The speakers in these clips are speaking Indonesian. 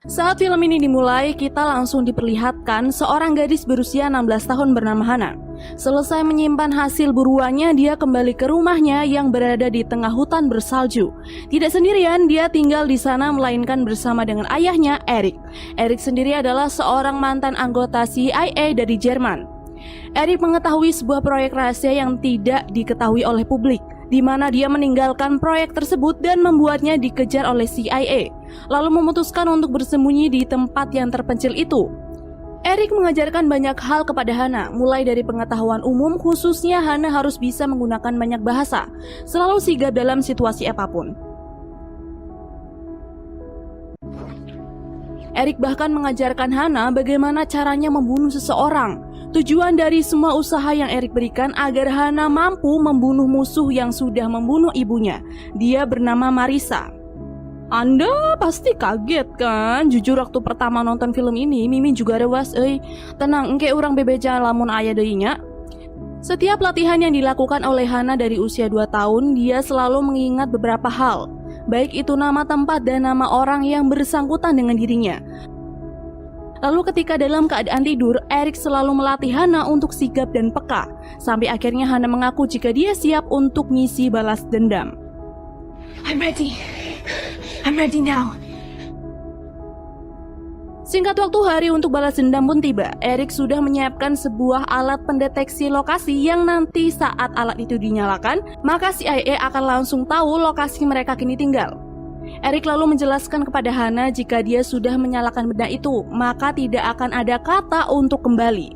Saat film ini dimulai, kita langsung diperlihatkan seorang gadis berusia 16 tahun bernama Hana. Selesai menyimpan hasil buruannya, dia kembali ke rumahnya yang berada di tengah hutan bersalju. Tidak sendirian, dia tinggal di sana melainkan bersama dengan ayahnya, Eric. Eric sendiri adalah seorang mantan anggota CIA dari Jerman. Eric mengetahui sebuah proyek rahasia yang tidak diketahui oleh publik, di mana dia meninggalkan proyek tersebut dan membuatnya dikejar oleh CIA, lalu memutuskan untuk bersembunyi di tempat yang terpencil itu. Eric mengajarkan banyak hal kepada Hana, mulai dari pengetahuan umum, khususnya Hana harus bisa menggunakan banyak bahasa, selalu sigap dalam situasi apapun. Eric bahkan mengajarkan Hana bagaimana caranya membunuh seseorang. Tujuan dari semua usaha yang Eric berikan agar Hana mampu membunuh musuh yang sudah membunuh ibunya. Dia bernama Marissa. Anda pasti kaget kan? Jujur waktu pertama nonton film ini, Mimin juga rewas, tenang, engke urang bebeja lamun aya deui nya. Setiap latihan yang dilakukan oleh Hana dari usia 2 tahun, dia selalu mengingat beberapa hal, baik itu nama tempat dan nama orang yang bersangkutan dengan dirinya. Lalu ketika dalam keadaan tidur, Eric selalu melatih Hana untuk sigap dan peka, sampai akhirnya Hana mengaku jika dia siap untuk misi balas dendam. I'm ready now. Singkat waktu, hari untuk balas dendam pun tiba. Eric sudah menyiapkan sebuah alat pendeteksi lokasi yang nanti saat alat itu dinyalakan, maka CIA akan langsung tahu lokasi mereka kini tinggal. Eric lalu menjelaskan kepada Hana jika dia sudah menyalakan benda itu, maka tidak akan ada kata untuk kembali.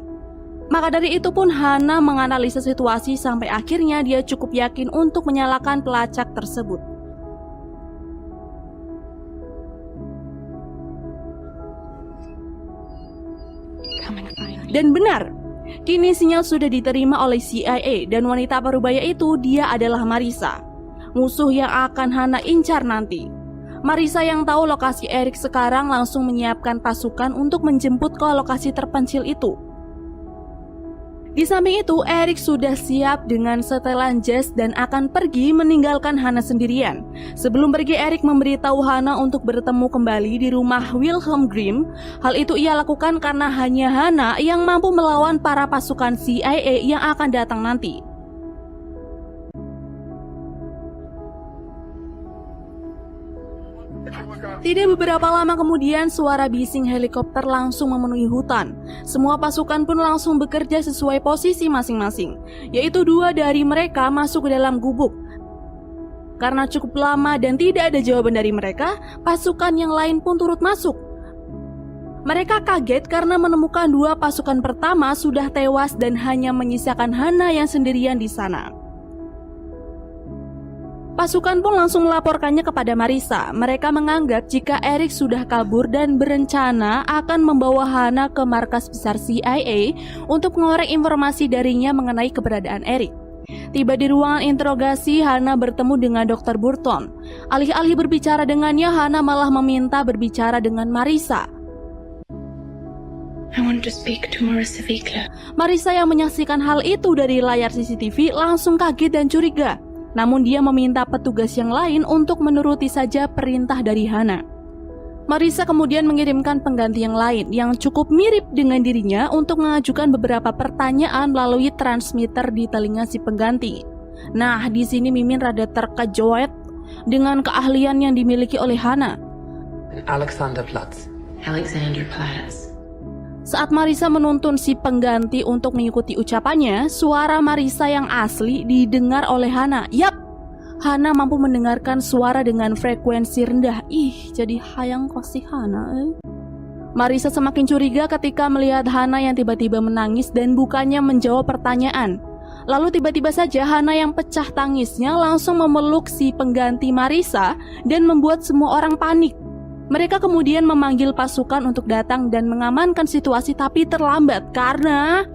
Maka dari itu pun Hana menganalisa situasi sampai akhirnya dia cukup yakin untuk menyalakan pelacak tersebut. Dan benar, kini sinyal sudah diterima oleh CIA dan wanita parubaya itu dia adalah Marissa, musuh yang akan Hana incar nanti. Marissa yang tahu lokasi Eric sekarang langsung menyiapkan pasukan untuk menjemput ke lokasi terpencil itu. Di samping itu, Eric sudah siap dengan setelan jas dan akan pergi meninggalkan Hana sendirian. Sebelum pergi, Eric memberitahu Hana untuk bertemu kembali di rumah Wilhelm Grimm. Hal itu ia lakukan karena hanya Hana yang mampu melawan para pasukan CIA yang akan datang nanti. Tidak beberapa lama kemudian, suara bising helikopter langsung memenuhi hutan. Semua pasukan pun langsung bekerja sesuai posisi masing-masing, yaitu 2 dari mereka masuk ke dalam gubuk. Karena cukup lama dan tidak ada jawaban dari mereka, pasukan yang lain pun turut masuk. Mereka kaget karena menemukan 2 pasukan pertama sudah tewas dan hanya menyisakan Hana yang sendirian di sana. Pasukan pun langsung melaporkannya kepada Marissa. Mereka menganggap jika Eric sudah kabur dan berencana akan membawa Hana ke markas besar CIA untuk mengorek informasi darinya mengenai keberadaan Eric. Tiba di ruangan interogasi, Hana bertemu dengan Dr. Burton. Alih-alih berbicara dengannya, Hana malah meminta berbicara dengan Marissa. I want to speak to Marissa Winkler. Marissa yang menyaksikan hal itu dari layar CCTV langsung kaget dan curiga. Namun dia meminta petugas yang lain untuk menuruti saja perintah dari Hana. Marissa kemudian mengirimkan pengganti yang lain yang cukup mirip dengan dirinya untuk mengajukan beberapa pertanyaan melalui transmitter di telinga si pengganti. Nah, di sini Mimin rada terkejut dengan keahlian yang dimiliki oleh Hana. Alexanderplatz. Saat Marissa menuntun si pengganti untuk mengikuti ucapannya, suara Marissa yang asli didengar oleh Hana. Yap, Hana mampu mendengarkan suara dengan frekuensi rendah. Jadi hayang kosi Hana. Marissa semakin curiga ketika melihat Hana yang tiba-tiba menangis dan bukannya menjawab pertanyaan. Lalu tiba-tiba saja Hana yang pecah tangisnya langsung memeluk si pengganti Marissa dan membuat semua orang panik. Mereka kemudian memanggil pasukan untuk datang dan mengamankan situasi, tapi terlambat karena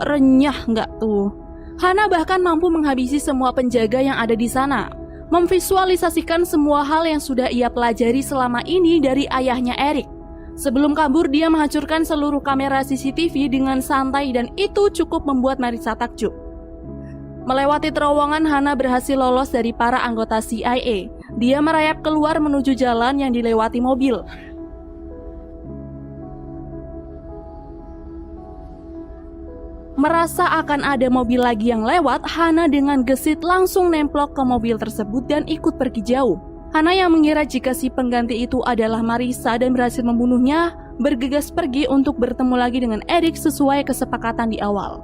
renyah nggak tuh. Hana bahkan mampu menghabisi semua penjaga yang ada di sana, memvisualisasikan semua hal yang sudah ia pelajari selama ini dari ayahnya Eric. Sebelum kabur, dia menghancurkan seluruh kamera CCTV dengan santai dan itu cukup membuat Marissa takjub. Melewati terowongan, Hana berhasil lolos dari para anggota CIA. Dia merayap keluar menuju jalan yang dilewati mobil. Merasa akan ada mobil lagi yang lewat, Hana dengan gesit langsung nemplok ke mobil tersebut dan ikut pergi jauh. Hana yang mengira jika si pengganti itu adalah Marissa dan berhasil membunuhnya, bergegas pergi untuk bertemu lagi dengan Eric sesuai kesepakatan di awal.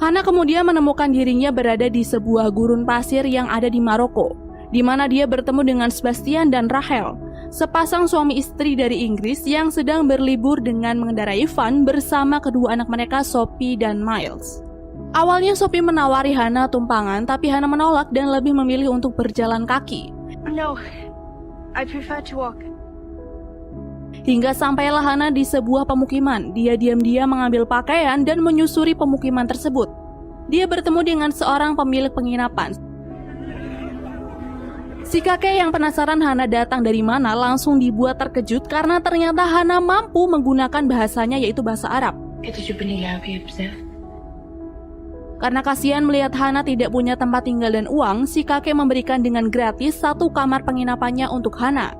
Hana kemudian menemukan dirinya berada di sebuah gurun pasir yang ada di Maroko, di mana dia bertemu dengan Sebastian dan Rachel, sepasang suami istri dari Inggris yang sedang berlibur dengan mengendarai van bersama kedua anak mereka, Sophie dan Miles. Awalnya Sophie menawari Hana tumpangan, tapi Hana menolak dan lebih memilih untuk berjalan kaki. No, I prefer to walk. Hingga sampailah Hana di sebuah pemukiman. Dia diam-diam mengambil pakaian dan menyusuri pemukiman tersebut. Dia bertemu dengan seorang pemilik penginapan. Si kakek yang penasaran Hana datang dari mana langsung dibuat terkejut karena ternyata Hana mampu menggunakan bahasanya, yaitu bahasa Arab. Karena kasihan melihat Hana tidak punya tempat tinggal dan uang, si kakek memberikan dengan gratis satu kamar penginapannya untuk Hana.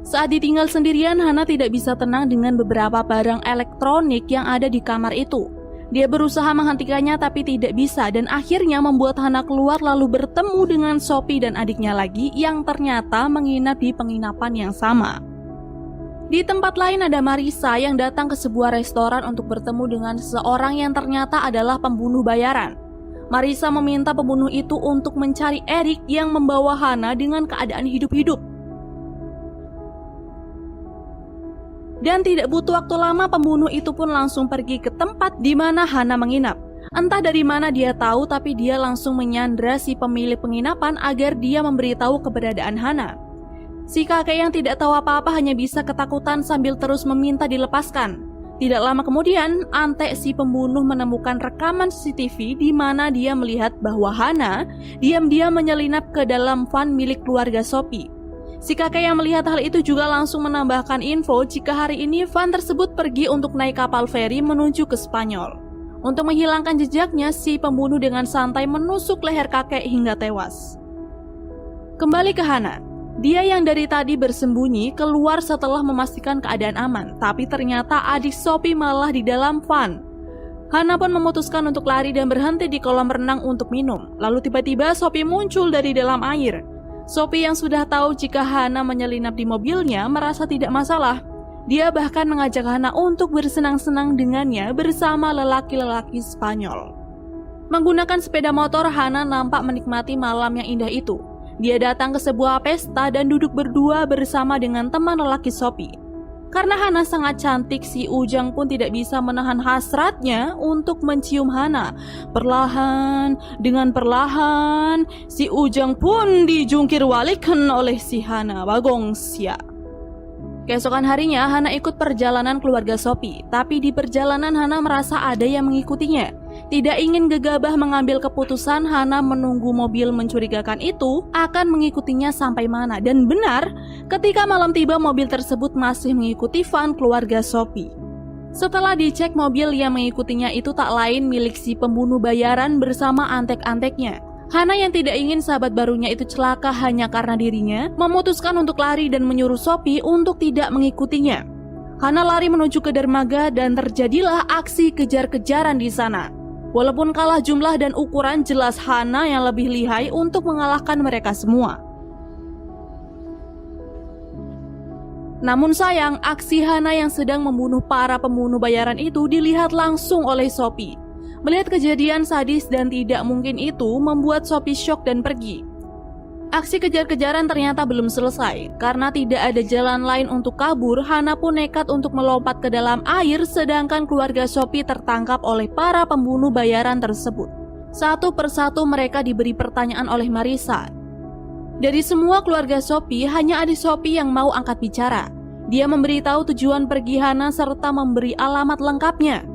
Saat ditinggal sendirian, Hana tidak bisa tenang dengan beberapa barang elektronik yang ada di kamar itu. Dia berusaha menghentikannya tapi tidak bisa dan akhirnya membuat Hana keluar lalu bertemu dengan Sophie dan adiknya lagi yang ternyata menginap di penginapan yang sama. Di tempat lain ada Marissa yang datang ke sebuah restoran untuk bertemu dengan seseorang yang ternyata adalah pembunuh bayaran. Marissa meminta pembunuh itu untuk mencari Eric yang membawa Hana dengan keadaan hidup-hidup. Dan tidak butuh waktu lama, pembunuh itu pun langsung pergi ke tempat di mana Hana menginap. Entah dari mana dia tahu, tapi dia langsung menyandra si pemilik penginapan agar dia memberitahu keberadaan Hana. Si kakek yang tidak tahu apa-apa hanya bisa ketakutan sambil terus meminta dilepaskan. Tidak lama kemudian, Ante si pembunuh menemukan rekaman CCTV di mana dia melihat bahwa Hana diam-diam menyelinap ke dalam van milik keluarga Sophie. Si kakek yang melihat hal itu juga langsung menambahkan info jika hari ini van tersebut pergi untuk naik kapal feri menuju ke Spanyol. Untuk menghilangkan jejaknya, si pembunuh dengan santai menusuk leher kakek hingga tewas. Kembali ke Hana. Dia yang dari tadi bersembunyi keluar setelah memastikan keadaan aman, tapi ternyata adik Sophie malah di dalam van. Hana pun memutuskan untuk lari dan berhenti di kolam renang untuk minum. Lalu tiba-tiba Sophie muncul dari dalam air. Sophie yang sudah tahu jika Hana menyelinap di mobilnya merasa tidak masalah. Dia bahkan mengajak Hana untuk bersenang-senang dengannya bersama lelaki-lelaki Spanyol. Menggunakan sepeda motor, Hana nampak menikmati malam yang indah itu. Dia datang ke sebuah pesta dan duduk berdua bersama dengan teman lelaki Sophie. Karena Hana sangat cantik, si Ujang pun tidak bisa menahan hasratnya untuk mencium Hana. Perlahan, dengan perlahan, si Ujang pun dijungkir walikan oleh si Hana Bagong Sia. Keesokan harinya, Hana ikut perjalanan keluarga Sophie. Tapi di perjalanan Hana merasa ada yang mengikutinya. Tidak ingin gegabah mengambil keputusan, Hana menunggu mobil mencurigakan itu akan mengikutinya sampai mana. Dan benar, ketika malam tiba mobil tersebut masih mengikuti van keluarga Sophie. Setelah dicek, mobil yang mengikutinya itu tak lain milik si pembunuh bayaran bersama antek-anteknya. Hana yang tidak ingin sahabat barunya itu celaka hanya karena dirinya, memutuskan untuk lari dan menyuruh Sophie untuk tidak mengikutinya. Hana lari menuju ke dermaga dan terjadilah aksi kejar-kejaran di sana. Walaupun kalah jumlah dan ukuran, jelas Hana yang lebih lihai untuk mengalahkan mereka semua. Namun sayang, aksi Hana yang sedang membunuh para pembunuh bayaran itu dilihat langsung oleh Sophie. Melihat kejadian sadis dan tidak mungkin itu membuat Sophie syok dan pergi. Aksi kejar-kejaran ternyata belum selesai. Karena tidak ada jalan lain untuk kabur, Hana pun nekat untuk melompat ke dalam air sedangkan keluarga Sophie tertangkap oleh para pembunuh bayaran tersebut. Satu persatu mereka diberi pertanyaan oleh Marissa. Dari semua keluarga Sophie, hanya adik Sophie yang mau angkat bicara. Dia memberitahu tujuan pergi Hana serta memberi alamat lengkapnya.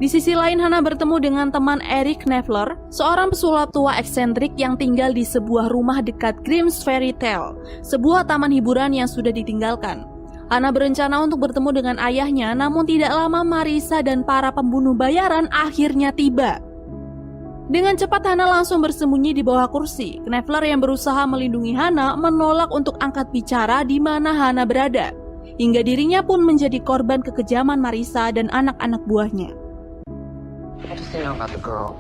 Di sisi lain, Hana bertemu dengan teman Eric Knefler, seorang pesulap tua eksentrik yang tinggal di sebuah rumah dekat Grimm's Fairy Tale, sebuah taman hiburan yang sudah ditinggalkan. Hana berencana untuk bertemu dengan ayahnya, namun tidak lama Marissa dan para pembunuh bayaran akhirnya tiba. Dengan cepat Hana langsung bersembunyi di bawah kursi. Knefler yang berusaha melindungi Hana menolak untuk angkat bicara di mana Hana berada. Hingga dirinya pun menjadi korban kekejaman Marissa dan anak-anak buahnya. What does he know about the girl?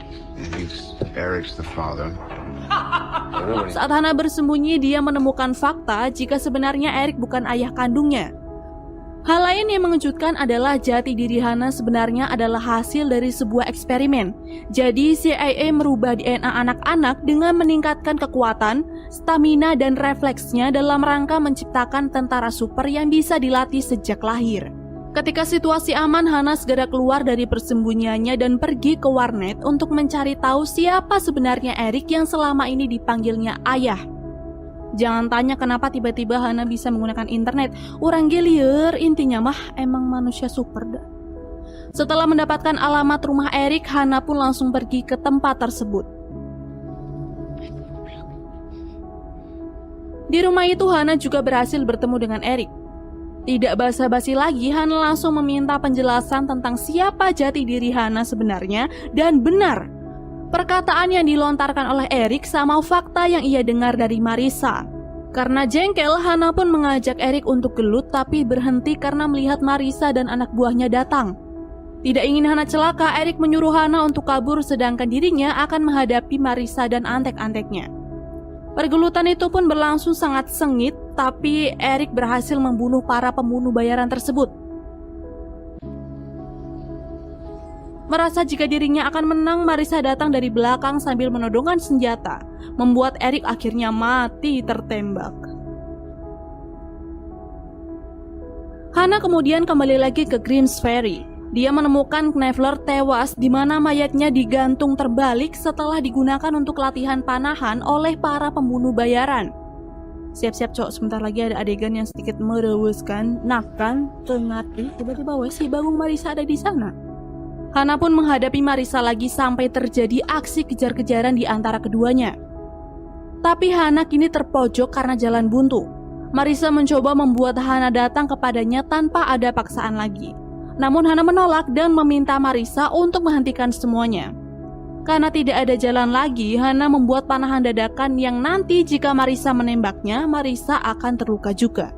Eric's the father. Saat Hana bersembunyi, dia menemukan fakta jika sebenarnya Eric bukan ayah kandungnya. Hal lain yang mengejutkan adalah jati diri Hana sebenarnya adalah hasil dari sebuah eksperimen. Jadi CIA merubah DNA anak-anak dengan meningkatkan kekuatan, stamina dan refleksnya dalam rangka menciptakan tentara super yang bisa dilatih sejak lahir. Ketika situasi aman, Hana segera keluar dari persembunyiannya dan pergi ke warnet untuk mencari tahu siapa sebenarnya Eric yang selama ini dipanggilnya ayah. Jangan tanya kenapa tiba-tiba Hana bisa menggunakan internet. Orang gelier, intinya mah emang manusia super dah. Setelah mendapatkan alamat rumah Eric, Hana pun langsung pergi ke tempat tersebut. Di rumah itu Hana juga berhasil bertemu dengan Eric. Tidak basa-basi lagi, Hana langsung meminta penjelasan tentang siapa jati diri Hana sebenarnya dan benar. Perkataan yang dilontarkan oleh Eric sama fakta yang ia dengar dari Marissa. Karena jengkel, Hana pun mengajak Eric untuk gelut tapi berhenti karena melihat Marissa dan anak buahnya datang. Tidak ingin Hana celaka, Eric menyuruh Hana untuk kabur sedangkan dirinya akan menghadapi Marissa dan antek-anteknya. Pergelutan itu pun berlangsung sangat sengit, tapi Eric berhasil membunuh para pembunuh bayaran tersebut. Merasa jika dirinya akan menang, Marissa datang dari belakang sambil menodongkan senjata, membuat Eric akhirnya mati tertembak. Hana kemudian kembali lagi ke Grimm's Ferry. Dia menemukan Knefler tewas di mana mayatnya digantung terbalik setelah digunakan untuk latihan panahan oleh para pembunuh bayaran. Siap-siap cok, sebentar lagi ada adegan yang sedikit mereweskan. Nah kan, tengati tiba-tiba si Bagong Marissa ada di sana. Hana pun menghadapi Marissa lagi sampai terjadi aksi kejar-kejaran di antara keduanya. Tapi Hana kini terpojok karena jalan buntu. Marissa mencoba membuat Hana datang kepadanya tanpa ada paksaan lagi. Namun Hana menolak dan meminta Marissa untuk menghentikan semuanya. Karena tidak ada jalan lagi, Hana membuat panahan dadakan yang nanti jika Marissa menembaknya, Marissa akan terluka juga.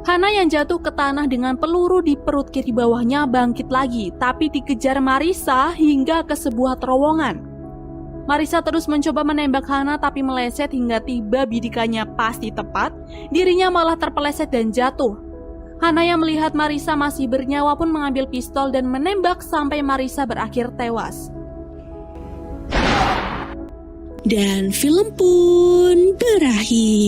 Hana yang jatuh ke tanah dengan peluru di perut kiri bawahnya bangkit lagi, tapi dikejar Marissa hingga ke sebuah terowongan. Marissa terus mencoba menembak Hana tapi meleset hingga tiba bidikannya pasti tepat, dirinya malah terpeleset dan jatuh. Hana yang melihat Marissa masih bernyawa pun mengambil pistol dan menembak sampai Marissa berakhir tewas. Dan film pun berakhir.